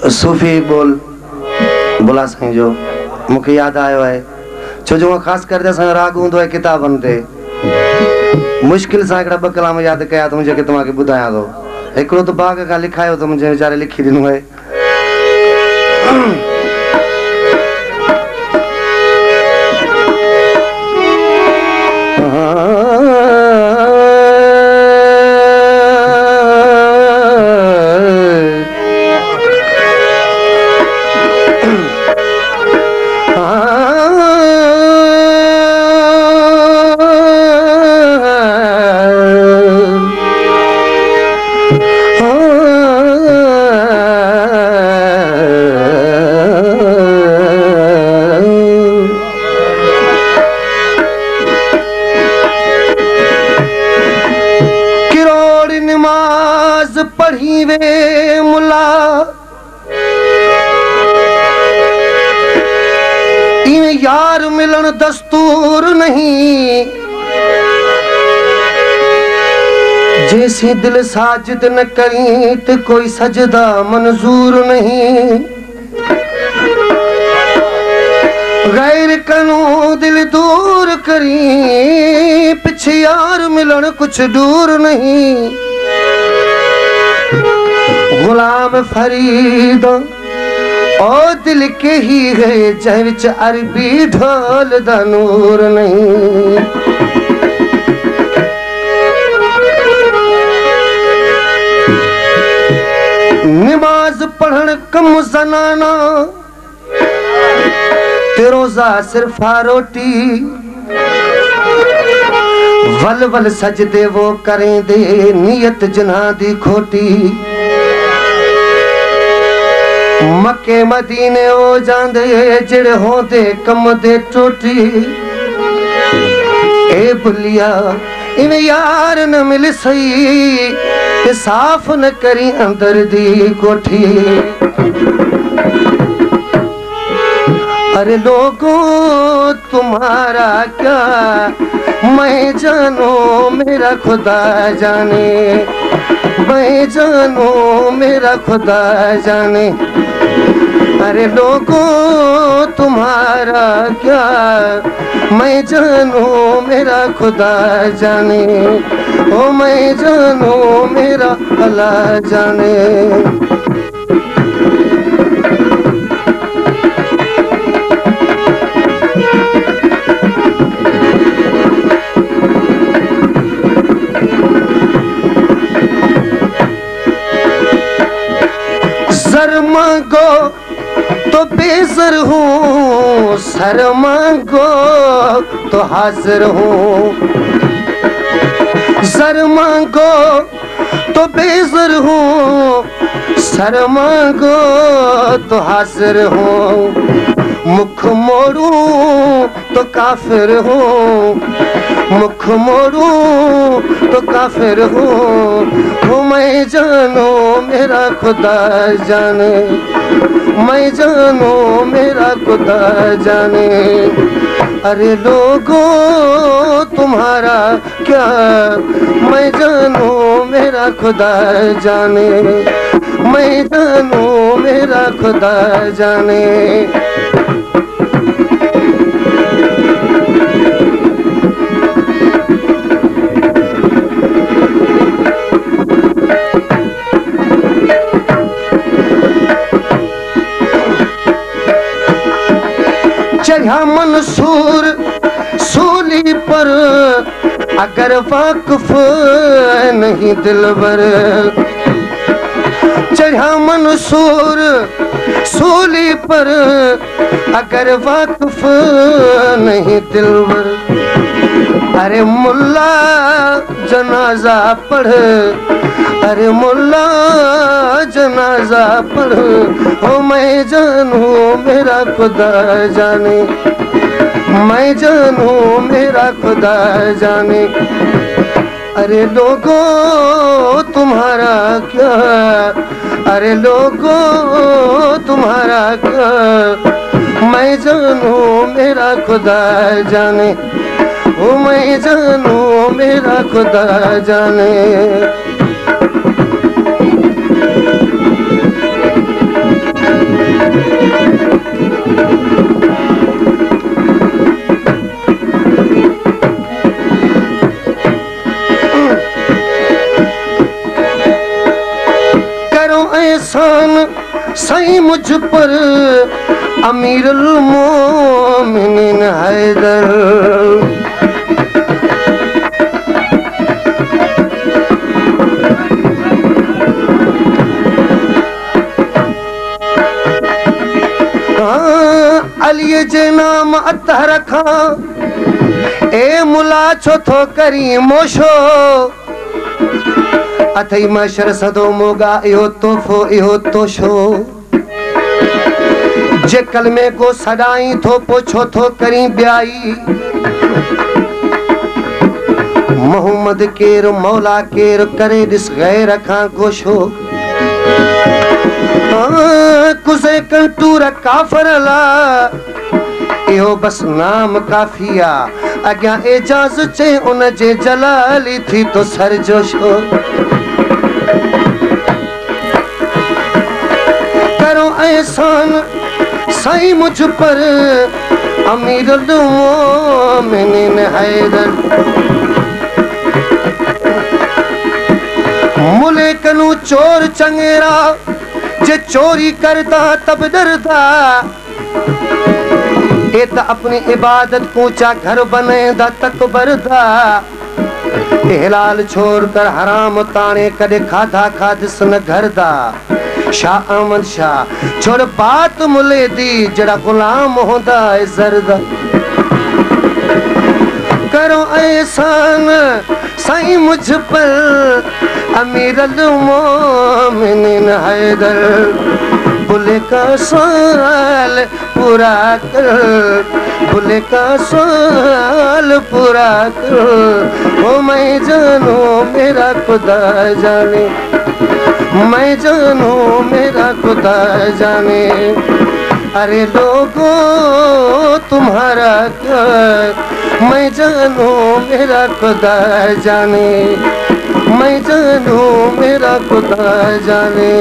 सूफ़ी बोला साईं जो मुझे याद आयो है छो जो ख़ास कर राग होंदो है किताबन ते मुश्किल से एक ब कलाम याद कया तो मुझे तव्हांखे बुधाया तो एक तो बाग का लिखायो तो मुझे वीचारे लिखी दिनो है। पढ़ी वे मुला इन यार मिलन दस्तूर नहीं जैसी दिल साजिद न करी तो कोई सजदा मंजूर नहीं गैर कनो दिल दूर करी पीछे यार मिलन कुछ दूर नहीं गुलाम फरीद ओ दिल के ही गए जह विच अरबी ढोल दा नूर नहीं नमाज पढ़न कम जनाना ते रोजा सिर्फ रोटी वल वल सजदे वो करें दे नियत जिन्हां दी खोटी मक्के मदीने हो जांदे जिड़े होंदे कम दे टोटी ए बुलिया इवें यार न मिल सही ते साफ न करी अंदर दी कोठी अरे लोगों तुम्हारा क्या मैं जानू मेरा खुदा जाने मैं जानू मेरा खुदा जाने अरे लोगों तुम्हारा क्या मैं जानू मेरा खुदा जाने ओ मैं जानू मेरा अल्लाह जाने सर मांगो तो बेसर हूँ सर मांगो तो हाजिर हूँ सर मांगो तो बेसर हूँ सर मांगो तो हाजिर हूँ मुख मोड़ूं तो काफिर हूँ मुख मोड़ूं तो काफिर हूँ मैं जानू मेरा खुदा जाने मैं जानू मेरा खुदा जाने अरे लोगों तुम्हारा क्या मैं जानू मेरा खुदा जाने मैं जानू मेरा खुदा जाने चढ़ा मंसूर सूली पर अगर वाक़िफ़ नहीं दिलबर चढ़ा मंसूर सूली पर अगर वाक़िफ़ नहीं दिलबर अरे मुल्ला जनाजा पढ़ अरे मुल्ला जनाजा पढ़ ओ मैं जानू मेरा खुदा जाने मैं जानू मेरा खुदा जाने अरे लोगों तुम्हारा क्या अरे लोगों तुम्हारा क्या मैं जानू मेरा खुदा जाने ओ मैं जानू मेरा खुदा जाने एहसान सही मुझ पर अमीरुल मोमिनीन हैदर। अली जे नाम अतः रखा ए मुला छो थो करी मोशो अथई मशर सदो मोगा इहो तोहफो इहो तोशो जे कलमे को सदाई थो पोछो थो करी ब्याई मोहम्मद केर मौला केर करे दिस गैर खां गोशो कुसे कंटूर काफर ला इहो बस नाम काफिया अग्या एजाज चे उन जे जलाली थी तो सर जोशो करो एहसान सही मुझ पर अमीरुल मोमिनीन हैदर। मुल्क नू चोर चंगेरा जे चोरी करता तब डरता ए त अपनी इबादत ऊंचा घर बनेदा तकबर दा हलाल छोड़ कर हराम ताने कदे खाधा खादिस न घर दा। शाह अहमद शाह छोड़ बात मुले दी जड़ा गुलाम होंदा है जरदा करो एहसान सही मुझ पर अमीरुल मोमिनीन हैदर। बुले का साल पूरा कर बुले का साल पूरा कर ओ मैं जानू मेरा खुदा जाने मैं जानू मेरा खुदा जाने। अरे लोगों तुम्हारा क्या मैं जानू मेरा खुदा जाने मैं जानू मेरा खुदा जाने।